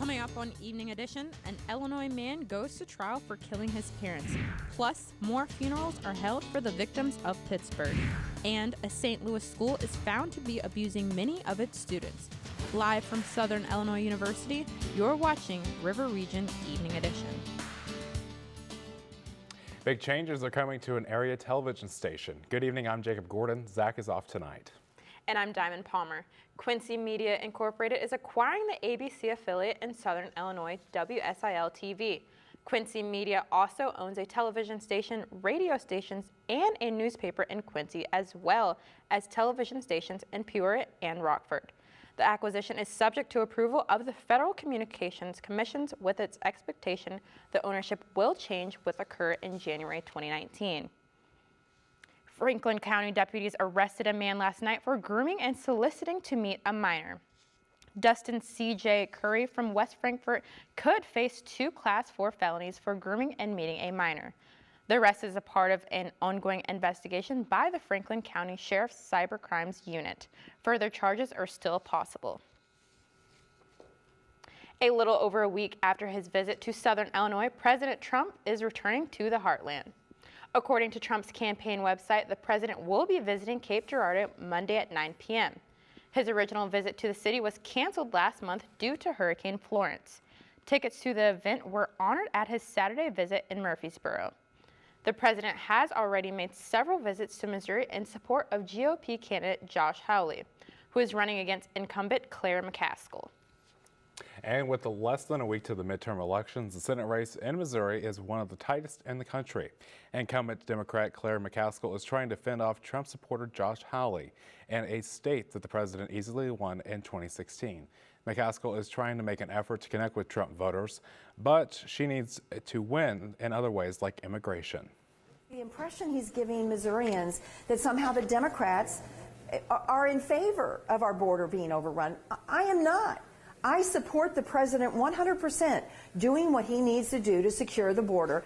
Coming up on Evening Edition, an Illinois man goes to trial for killing his parents. Plus, more funerals are held for the victims of Pittsburgh. And a St. Louis school is found to be abusing many of its students. Live from Southern Illinois University, you're watching River Region Evening Edition. Big changes are coming to an area television station. Good evening, I'm Jacob Gordon. Zach is off tonight. And I'm Diamond Palmer. Quincy Media Incorporated is acquiring the ABC affiliate in Southern Illinois, WSIL-TV. Quincy Media also owns a television station, radio stations, and a newspaper in Quincy, as well as television stations in Peoria and Rockford. The acquisition is subject to approval of the Federal Communications Commission, with its expectation the ownership will change, which occur in January 2019. Franklin County deputies arrested a man last night for grooming and soliciting to meet a minor. Dustin C.J. Curry from West Frankfort could face 2 Class 4 felonies for grooming and meeting a minor. The arrest is a part of an ongoing investigation by the Franklin County Sheriff's Cyber Crimes Unit. Further charges are still possible. A little over a week after his visit to Southern Illinois, President Trump is returning to the heartland. According to Trump's campaign website, the president will be visiting Cape Girardeau Monday at 9 p.m. His original visit to the city was canceled last month due to Hurricane Florence. Tickets to the event were honored at his Saturday visit in Murfreesboro. The president has already made several visits to Missouri in support of GOP candidate Josh Hawley, who is running against incumbent Claire McCaskill. And with less than a week to the midterm elections, the Senate race in Missouri is one of the tightest in the country. Incumbent Democrat Claire McCaskill is trying to fend off Trump supporter Josh Hawley in a state that the president easily won in 2016. McCaskill is trying to make an effort to connect with Trump voters, but she needs to win in other ways like immigration. The impression he's giving Missourians that somehow the Democrats are in favor of our border being overrun. I am not. I support the president 100% doing what he needs to do to secure the border.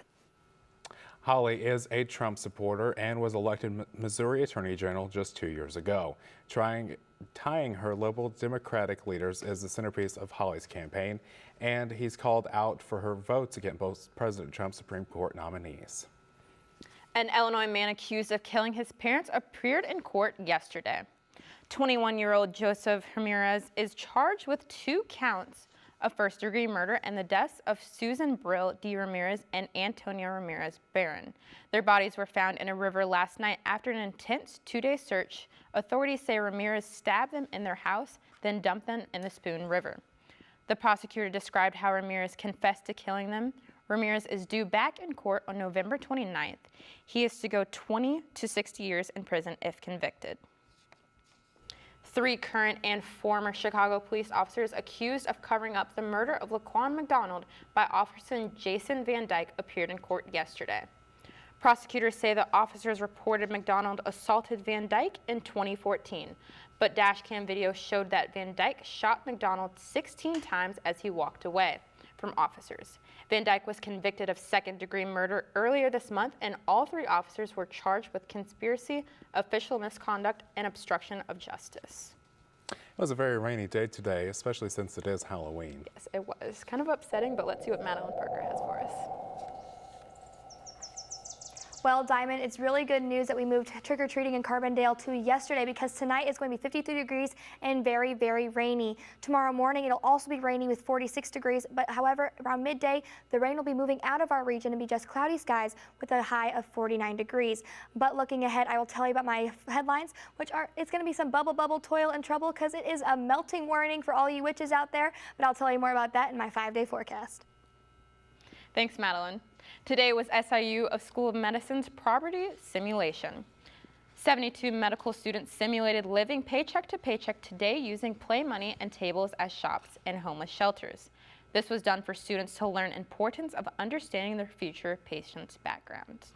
Hawley is a Trump supporter and was elected Missouri Attorney General just 2 years ago. Tying her liberal Democratic leaders is the centerpiece of Hawley's campaign, and he's called out for her votes against both President Trump's Supreme Court nominees. An Illinois man accused of killing his parents appeared in court yesterday. 21-year-old Joseph Ramirez is charged with 2 counts of first-degree murder and the deaths of Susan Brill D. Ramirez and Antonio Ramirez Barron. Their bodies were found in a river last night after an intense 2-day search. Authorities say Ramirez stabbed them in their house, then dumped them in the Spoon River. The prosecutor described how Ramirez confessed to killing them. Ramirez is due back in court on November 29th. He is to go 20 to 60 years in prison if convicted. 3 current and former Chicago police officers accused of covering up the murder of Laquan McDonald by Officer Jason Van Dyke appeared in court yesterday. Prosecutors say the officers reported McDonald assaulted Van Dyke in 2014, but dashcam video showed that Van Dyke shot McDonald 16 times as he walked away from officers. Van Dyke was convicted of second-degree murder earlier this month, and all 3 officers were charged with conspiracy, official misconduct, and obstruction of justice. It was a very rainy day today, especially since it is Halloween. Yes, it was. Kind of upsetting, but let's see what Madeline Parker has for us. Well, Diamond, it's really good news that we moved trick-or-treating in Carbondale to yesterday, because tonight is going to be 53 degrees and very, very rainy. Tomorrow morning, it'll also be rainy with 46 degrees, but however, around midday, the rain will be moving out of our region and be just cloudy skies with a high of 49 degrees. But looking ahead, I will tell you about my headlines, which are, it's going to be some bubble, toil, and trouble, because it is a melting warning for all you witches out there, but I'll tell you more about that in my 5-day forecast. Thanks, Madeline. Today was SIU of School of Medicine's poverty simulation. 72 medical students simulated living paycheck to paycheck today using play money and tables as shops and homeless shelters. This was done for students to learn importance of understanding their future patients' backgrounds.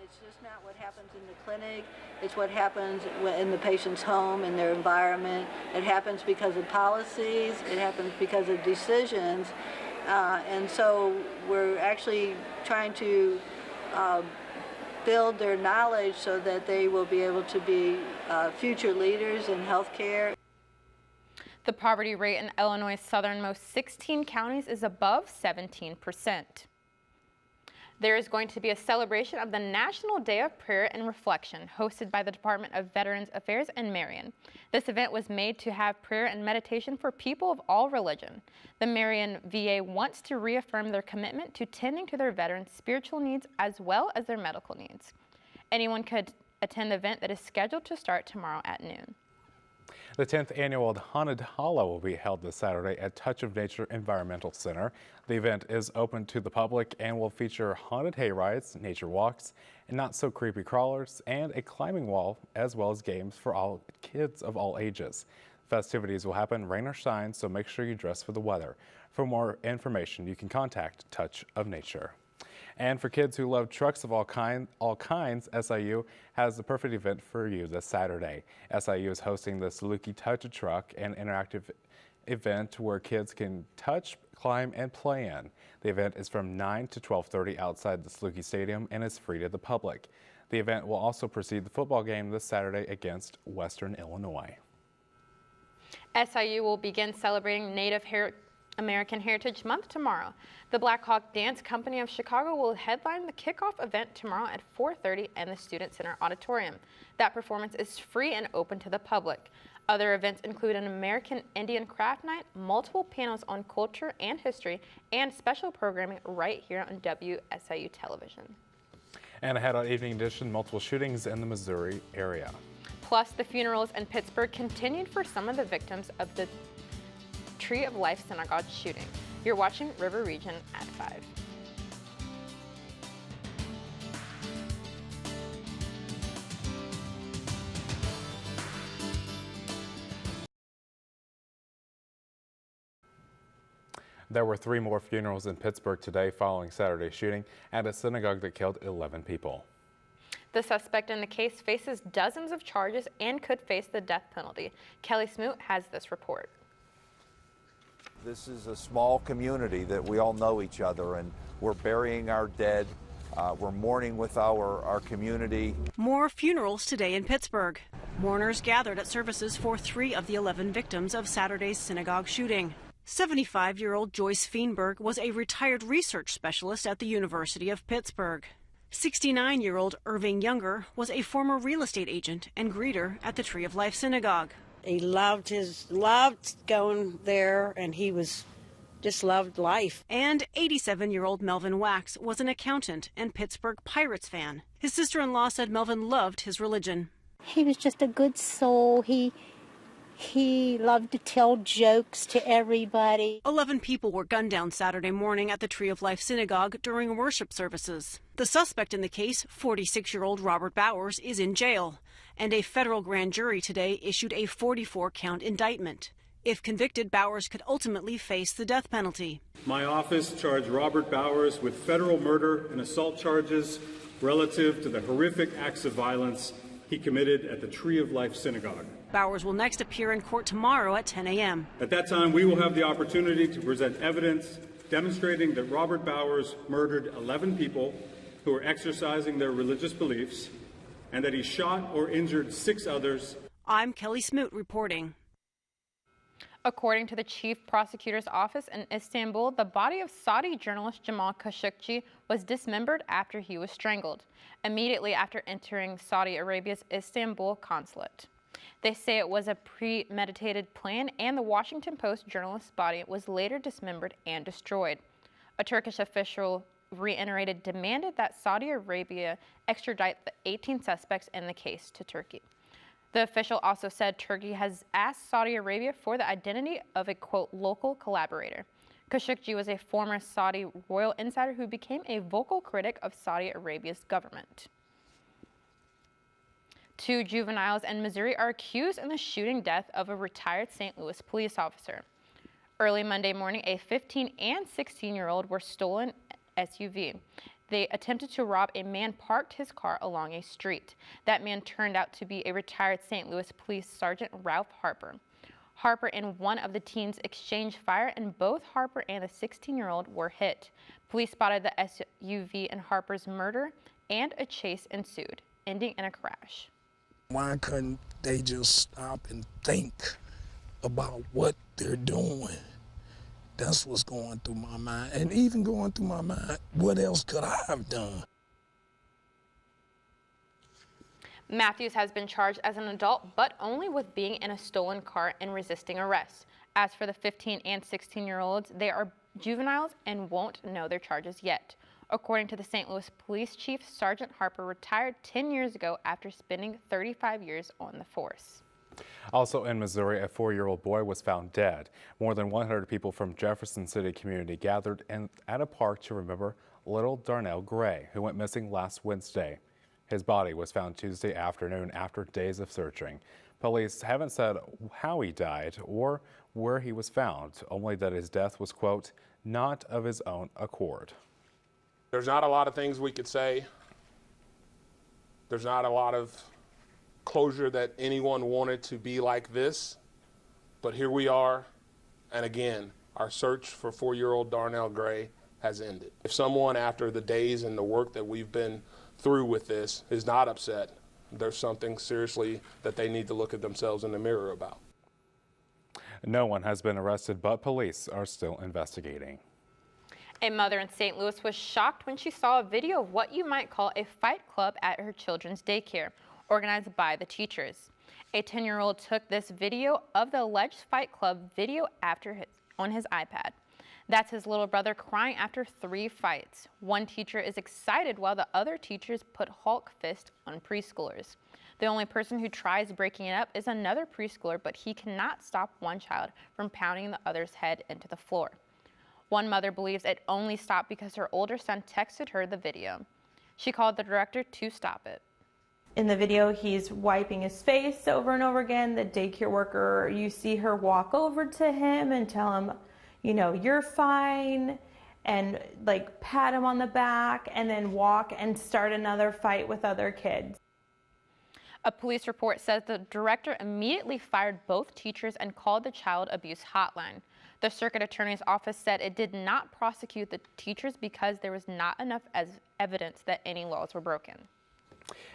It's just not what happens in the clinic, it's what happens in the patient's home, in their environment. It happens because of policies, it happens because of decisions. And so we're actually trying to build their knowledge so that they will be able to be future leaders in healthcare. The poverty rate in Illinois' southernmost 16 counties is above 17%. There is going to be a celebration of the National Day of Prayer and Reflection hosted by the Department of Veterans Affairs in Marion. This event was made to have prayer and meditation for people of all religion. The Marion VA wants to reaffirm their commitment to tending to their veterans' spiritual needs as well as their medical needs. Anyone could attend the event that is scheduled to start tomorrow at noon. The 10th annual Haunted Hollow will be held this Saturday at Touch of Nature Environmental Center. The event is open to the public and will feature haunted hay rides, nature walks, and not so creepy crawlers, and a climbing wall, as well as games for all kids of all ages. Festivities will happen rain or shine, so make sure you dress for the weather. For more information, you can contact Touch of Nature. And for kids who love trucks of all kinds, SIU has the perfect event for you this Saturday. SIU is hosting the Saluki Touch a Truck, an interactive event where kids can touch, climb, and play in. The event is from 9 to 12:30 outside the Saluki Stadium and is free to the public. The event will also precede the football game this Saturday against Western Illinois. SIU will begin celebrating Native American Heritage Month tomorrow. The Black Hawk Dance Company of Chicago will headline the kickoff event tomorrow at 4:30 in the Student Center Auditorium. That performance is free and open to the public. Other events include an American Indian Craft Night, multiple panels on culture and history, and special programming right here on WSIU television. And ahead on Evening Edition, multiple shootings in the Missouri area. Plus, the funerals in Pittsburgh continued for some of the victims of the Tree of Life Synagogue shooting. You're watching River Region at 5. There were 3 more funerals in Pittsburgh today following Saturday's shooting at a synagogue that killed 11 people. The suspect in the case faces dozens of charges and could face the death penalty. Kelly Smoot has this report. This is a small community that we all know each other, and we're burying our dead. We're mourning with our community. More funerals today in Pittsburgh. Mourners gathered at services for 3 of the 11 victims of Saturday's synagogue shooting. 75-year-old Joyce Feenberg was a retired research specialist at the University of Pittsburgh. 69-year-old Irving Younger was a former real estate agent and greeter at the Tree of Life Synagogue. He loved going there, and he just loved life. And 87-year-old Melvin Wax was an accountant and Pittsburgh Pirates fan. His sister-in-law said Melvin loved his religion. He was just a good soul. He loved to tell jokes to everybody. 11 people were gunned down Saturday morning at the Tree of Life Synagogue during worship services. The suspect in the case, 46-year-old Robert Bowers, is in jail, and a federal grand jury today issued a 44-count indictment. If convicted, Bowers could ultimately face the death penalty. My office charged Robert Bowers with federal murder and assault charges relative to the horrific acts of violence he committed at the Tree of Life Synagogue. Bowers will next appear in court tomorrow at 10 a.m. At that time, we will have the opportunity to present evidence demonstrating that Robert Bowers murdered 11 people who were exercising their religious beliefs, and that he shot or injured 6 others. I'm Kelly Smoot reporting. According to the chief prosecutor's office in Istanbul, the body of Saudi journalist Jamal Khashoggi was dismembered after he was strangled, immediately after entering Saudi Arabia's Istanbul consulate. They say it was a premeditated plan, and the Washington Post journalist's body was later dismembered and destroyed. A Turkish official reiterated demanded that Saudi Arabia extradite the 18 suspects in the case to Turkey. The official also said Turkey has asked Saudi Arabia for the identity of a, quote, local collaborator. Khashoggi was a former Saudi royal insider who became a vocal critic of Saudi Arabia's government. 2 juveniles in Missouri are accused in the shooting death of a retired St. Louis police officer. Early Monday morning, a 15 and 16-year-old were stolen SUV. They attempted to rob a man parked his car along a street. That man turned out to be a retired St. Louis Police Sergeant Ralph Harper. Harper and one of the teens exchanged fire, and both Harper and the 16-year-old were hit. Police spotted the SUV in Harper's murder, and a chase ensued, ending in a crash. Why couldn't they just stop and think about what they're doing. That's what's going through my mind. And even going through my mind, what else could I have done? Matthews has been charged as an adult, but only with being in a stolen car and resisting arrest. As for the 15 and 16-year-olds, they are juveniles and won't know their charges yet. According to the St. Louis Police Chief, Sergeant Harper retired 10 years ago after spending 35 years on the force. Also in Missouri, a 4-year-old boy was found dead. More than 100 people from Jefferson City community gathered at a park to remember little Darnell Gray, who went missing last Wednesday. His body was found Tuesday afternoon after days of searching. Police haven't said how he died or where he was found, only that his death was, quote, not of his own accord. There's not a lot of things we could say. There's not a lot of closure that anyone wanted to be like this, but here we are, and again, our search for 4-year-old Darnell Gray has ended. If someone, after the days and the work that we've been through with this, is not upset, there's something seriously that they need to look at themselves in the mirror about. No one has been arrested, but police are still investigating. A mother in St. Louis was shocked when she saw a video of what you might call a fight club at her children's daycare, organized by the teachers. A 10-year-old took this video of the alleged fight club video on his iPad. That's his little brother crying after 3 fights. One teacher is excited while the other teachers put Hulk fist on preschoolers. The only person who tries breaking it up is another preschooler, but he cannot stop one child from pounding the other's head into the floor. One mother believes it only stopped because her older son texted her the video. She called the director to stop it. In the video, he's wiping his face over and over again. The daycare worker, you see her walk over to him and tell him, you know, you're fine, and like pat him on the back and then walk and start another fight with other kids. A police report says the director immediately fired both teachers and called the child abuse hotline. The circuit attorney's office said it did not prosecute the teachers because there was not enough evidence that any laws were broken.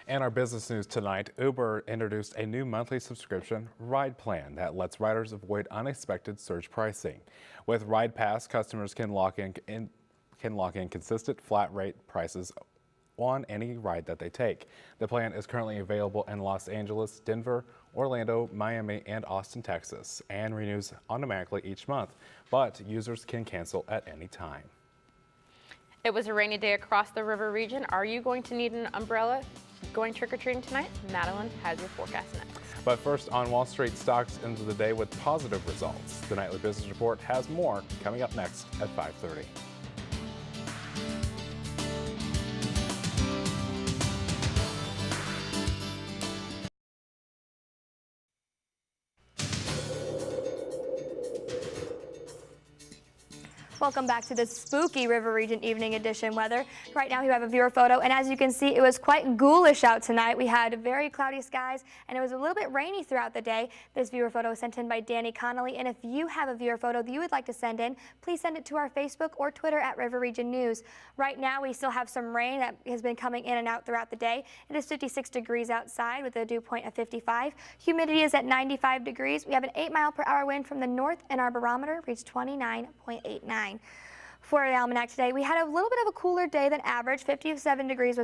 And our business news tonight, Uber introduced a new monthly subscription ride plan that lets riders avoid unexpected surge pricing. With Ride Pass, customers can lock in consistent flat rate prices on any ride that they take. The plan is currently available in Los Angeles, Denver, Orlando, Miami, and Austin, Texas, and renews automatically each month, but users can cancel at any time. It was a rainy day across the river region. Are you going to need an umbrella going trick-or-treating tonight? Madeline has your forecast next. But first, on Wall Street, stocks ended the day with positive results. The Nightly Business Report has more coming up next at 5:30. Welcome back to the spooky River Region Evening Edition weather. Right now we have a viewer photo, and as you can see, it was quite ghoulish out tonight. We had very cloudy skies, and it was a little bit rainy throughout the day. This viewer photo was sent in by Danny Connolly, and if you have a viewer photo that you would like to send in, please send it to our Facebook or Twitter at River Region News. Right now we still have some rain that has been coming in and out throughout the day. It is 56 degrees outside with a dew point of 55. Humidity is at 95 degrees. We have an 8-mile-per-hour wind from the north, and our barometer reached 29.89. For the almanac today, we had a little bit of a cooler day than average. 57 degrees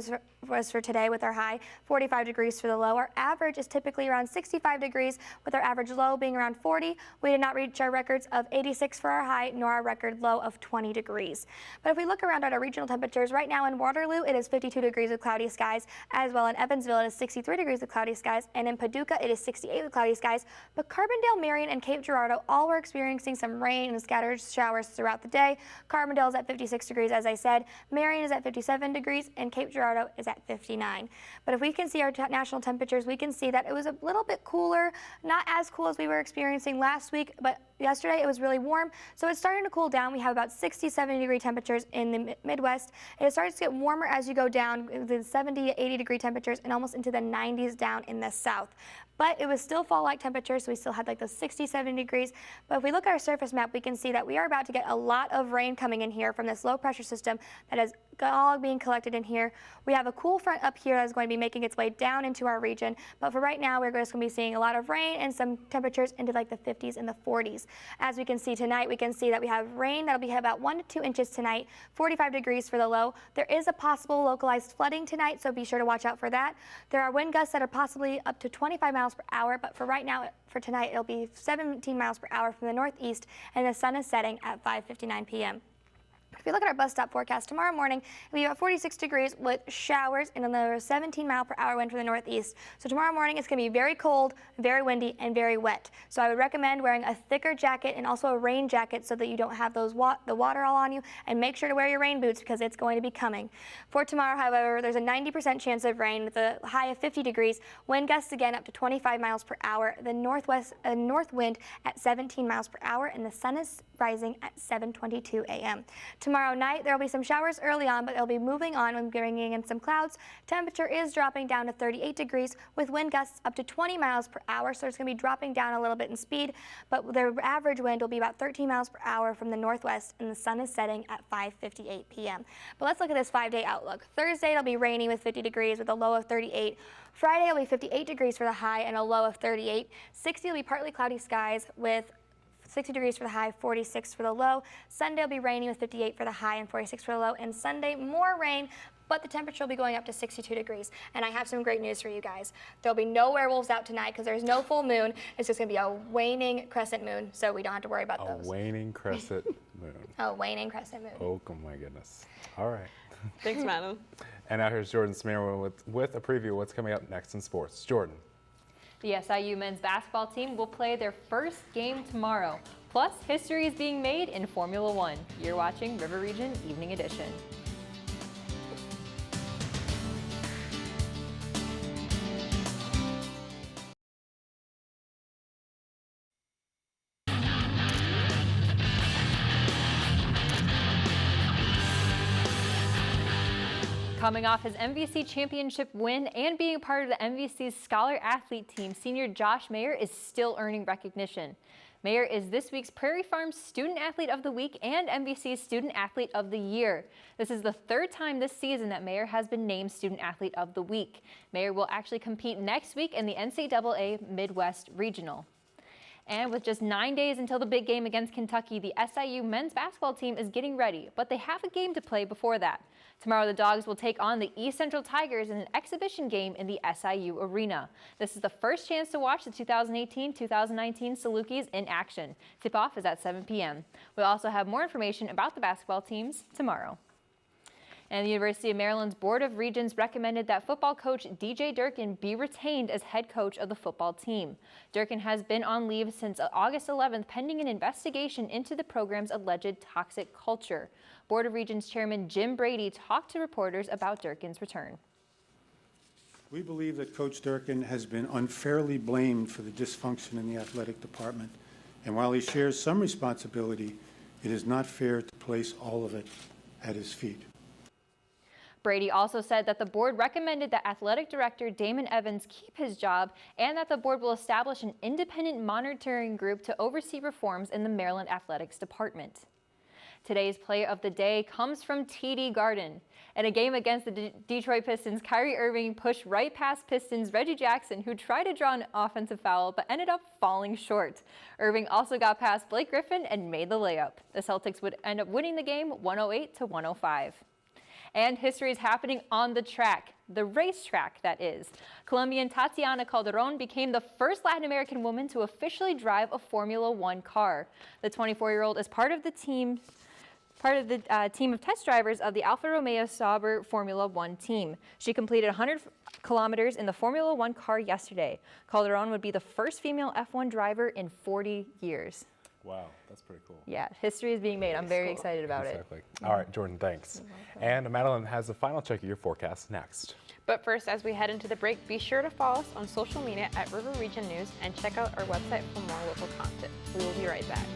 was for today with our high, 45 degrees for the low. Our average is typically around 65 degrees with our average low being around 40. We did not reach our records of 86 for our high nor our record low of 20 degrees. But if we look around at our regional temperatures, right now in Waterloo it is 52 degrees with cloudy skies, as well in Evansville it is 63 degrees with cloudy skies, and in Paducah it is 68 with cloudy skies. But Carbondale, Marion, and Cape Girardeau all were experiencing some rain and scattered showers throughout the day. Carbondale is at 56 degrees, as I said. Marion is at 57 degrees, and Cape Girardeau is at 59. But if we can see our national temperatures, we can see that it was a little bit cooler, not as cool as we were experiencing last week, but yesterday it was really warm, so it's starting to cool down. We have about 60, 70 degree temperatures in the Midwest. It starts to get warmer as you go down, the 70 to 80 degree temperatures and almost into the 90s down in the south. but it was still fall-like temperatures, so we still had like those 60, 70 degrees. But if we look at our surface map, we can see that we are about to get a lot of rain coming in here from this low pressure system that is all being collected in here. We have a cool front up here that's going to be making its way down into our region, but for right now we're just going to be seeing a lot of rain and some temperatures into like the 50s and the 40s. As we can see tonight, we can see that we have rain that'll be about 1 to 2 inches tonight, 45 degrees for the low. There is a possible localized flooding tonight, so be sure to watch out for that. There are wind gusts that are possibly up to 25 miles per hour, but for right now, for tonight, it'll be 17 miles per hour from the northeast, and the sun is setting at 5:59 p.m. If you look at our bus stop forecast, tomorrow morning it'll be about 46 degrees with showers and another 17 mile per hour wind from the northeast. So tomorrow morning it's going to be very cold, very windy, and very wet. So I would recommend wearing a thicker jacket and also a rain jacket so that you don't have the water all on you, and make sure to wear your rain boots because it's going to be coming. For tomorrow, however, there's a 90% chance of rain with a high of 50 degrees, wind gusts again up to 25 miles per hour, the north wind at 17 miles per hour, and the sun is rising at 7:22 a.m. Tomorrow night, there will be some showers early on, but they'll be moving on when bringing in some clouds. Temperature is dropping down to 38 degrees with wind gusts up to 20 miles per hour, so it's going to be dropping down a little bit in speed, but the average wind will be about 13 miles per hour from the northwest, and the sun is setting at 5:58 p.m. But let's look at this 5-day outlook. Thursday, it'll be rainy with 50 degrees with a low of 38. Friday, it'll be 58 degrees for the high and a low of 38. 60 will be partly cloudy skies with 60 degrees for the high, 46 for the low. Sunday will be rainy with 58 for the high and 46 for the low. And Sunday, more rain, but the temperature will be going up to 62 degrees. And I have some great news for you guys. There'll be no werewolves out tonight because there's no full moon. It's just going to be a waning crescent moon, so we don't have to worry about those. A waning crescent moon. A waning crescent moon. Oh my goodness. All right. Thanks, Madam. And now here's Jordan Smearman with a preview of what's coming up next in sports. Jordan. The SIU men's basketball team will play their first game tomorrow. Plus, history is being made in Formula One. You're watching River Region Evening Edition. Coming off his MVC championship win and being part of the MVC's Scholar Athlete team, senior Josh Mayer is still earning recognition. Mayer is this week's Prairie Farms Student Athlete of the Week and MVC's Student Athlete of the Year. This is the third time this season that Mayer has been named Student Athlete of the Week. Mayer will actually compete next week in the NCAA Midwest Regional. And with just 9 days until the big game against Kentucky, the SIU men's basketball team is getting ready, but they have a game to play before that. Tomorrow, the Dogs will take on the East Central Tigers in an exhibition game in the SIU Arena. This is the first chance to watch the 2018-2019 Salukis in action. Tip-off is at 7 p.m. We'll also have more information about the basketball teams tomorrow. And the University of Maryland's Board of Regents recommended that football coach DJ Durkin be retained as head coach of the football team. Durkin has been on leave since August 11th pending an investigation into the program's alleged toxic culture. Board of Regents Chairman Jim Brady talked to reporters about Durkin's return. We believe that Coach Durkin has been unfairly blamed for the dysfunction in the athletic department. And while he shares some responsibility, it is not fair to place all of it at his feet. Brady also said that the board recommended that athletic director Damon Evans keep his job and that the board will establish an independent monitoring group to oversee reforms in the Maryland Athletics Department. Today's play of the day comes from TD Garden. In a game against the Detroit Pistons, Kyrie Irving pushed right past Pistons' Reggie Jackson, who tried to draw an offensive foul but ended up falling short. Irving also got past Blake Griffin and made the layup. The Celtics would end up winning the game 108-105. And history is happening on the track, the racetrack, that is. Colombian Tatiana Calderon became the first Latin American woman to officially drive a Formula One car. The 24-year-old is part of the team of test drivers of the Alfa Romeo Sauber Formula One team. She completed 100 kilometers in the Formula One car yesterday. Calderon would be the first female F1 driver in 40 years. Wow, that's pretty cool. Yeah, history is being made. I'm very excited about it. All right, Jordan, thanks. And Madeline has the final check of your forecast next. But first, as we head into the break, be sure to follow us on social media at River Region News and check out our website for more local content. We will be right back.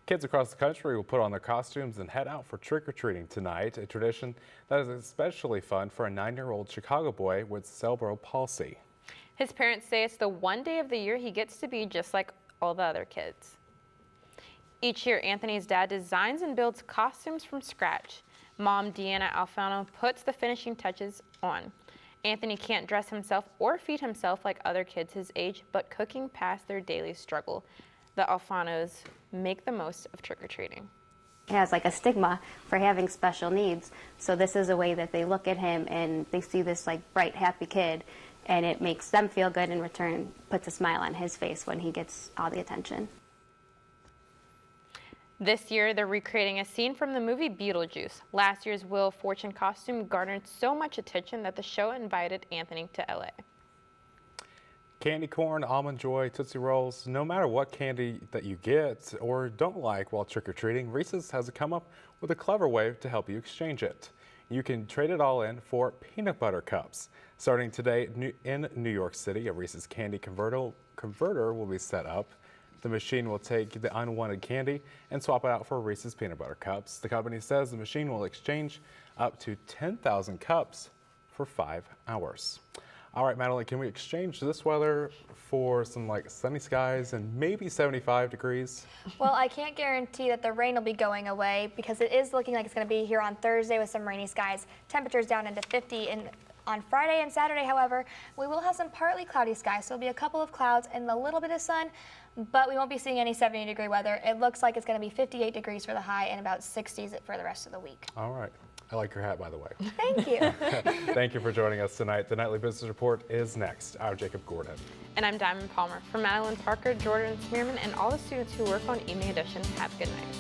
Kids across the country will put on their costumes and head out for trick-or-treating tonight, a tradition that is especially fun for a 9-year-old Chicago boy with cerebral palsy. His parents say it's the one day of the year he gets to be just like all the other kids. Each year, Anthony's dad designs and builds costumes from scratch. Mom, Deanna Alfano, puts the finishing touches on. Anthony can't dress himself or feed himself like other kids his age, but cooking past their daily struggle. The Alfanos make the most of trick-or-treating. He has like a stigma for having special needs, so this is a way that they look at him and they see this like bright, happy kid, and it makes them feel good in return, puts a smile on his face when he gets all the attention. This year, they're recreating a scene from the movie Beetlejuice. Last year's Wheel of Fortune costume garnered so much attention that the show invited Anthony to LA. Candy corn, almond joy, Tootsie Rolls, no matter what candy that you get or don't like while trick-or-treating, Reese's has come up with a clever way to help you exchange it. You can trade it all in for peanut butter cups. Starting today in New York City, a Reese's candy converter will be set up. The machine will take the unwanted candy and swap it out for Reese's peanut butter cups. The company says the machine will exchange up to 10,000 cups for 5 hours. All right, Madeline, can we exchange this weather for some like sunny skies and maybe 75 degrees? Well, I can't guarantee that the rain will be going away because it is looking like it's going to be here on Thursday with some rainy skies. Temperatures down into 50 on Friday and Saturday, however, we will have some partly cloudy skies. So there'll be a couple of clouds and a little bit of sun, but we won't be seeing any 70-degree weather. It looks like it's going to be 58 degrees for the high and about 60s for the rest of the week. All right. I like your hat, by the way. Thank you. Thank you for joining us tonight. The Nightly Business Report is next. I'm Jacob Gordon. And I'm Diamond Palmer. For Madeline Parker, Jordan Smearman, and all the students who work on Evening Edition, have a good night.